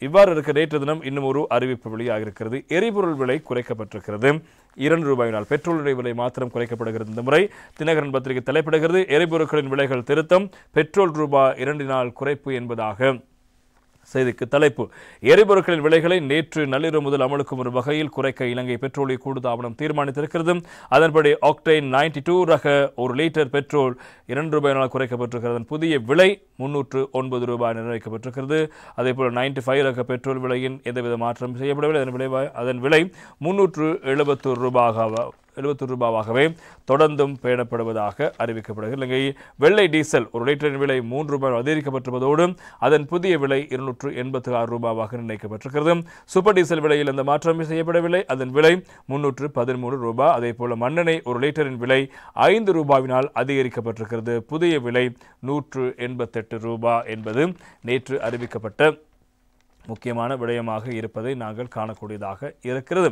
இவ்வாறு இருக்க நேற்று தினம் இன்னும் ஒரு அறிவிப்பு வெளியாக இருக்கிறது. எரிபொருள் விலை குறைக்கப்பட்டிருக்கிறது. 2 ரூபாயினால் பெட்ரோலுடைய விலை மாத்திரம் குறைக்கப்படுகிறது. இந்த முறை தினகரன் பத்திரிகை தலைப்பிடுகிறது. எரிபொருட்களின் விலைகள் திருத்தம், பெட்ரோல் ரூபாய் 2 குறைப்பு என்பதாக செய்திக்கு தலைப்பு. எரிபொருட்களின் விலைகளை நேற்று நள்ளிரவு முதல் அமலுக்கும் ஒரு வகையில் குறைக்க இலங்கை பெட்ரோலிய கூட்டுத்தாபனம் தீர்மானித்திருக்கிறது. அதன்படி ஆக்டேன் 92 ரக 1 லிட்டர் பெட்ரோல் 2 ரூபாயினால் குறைக்கப்பட்டிருக்கிறது. புதிய விலை 309 ரூபாய் நிர்ணயிக்கப்பட்டிருக்கிறது. அதேபோல 95 ரக பெட்ரோல் விலையின் எந்தவித மாற்றம் செய்யப்படவில்லை. அதன் விலை 371 ரூபாவாகவே தொடர்ந்தும் பேணப்படுவதாக அறிவிக்கப்படுகிறது. இலங்கை வெள்ளை டீசல் 1 லிட்டரின் விலை 3 ரூபாய் அதிகரிக்கப்பட்டிருப்பதோடு அதன் புதிய விலை 286 ரூபாவாக நிர்ணயிக்கப்பட்டிருக்கிறது. சூப்பர் டீசல் விலையில் எந்த மாற்றமும் செய்யப்படவில்லை. அதன் விலை 313 ரூபாய். அதேபோல மண்ணெண்ணெய் 1 லிட்டரின் விலை 5 ரூபாயினால் அதிகரிக்கப்பட்டிருக்கிறது. புதிய விலை 188 ரூபாய் என்பது நேற்று அறிவிக்கப்பட்ட முக்கியமான விடயமாக இருப்பதை நாங்கள் காணக்கூடியதாக இருக்கிறது.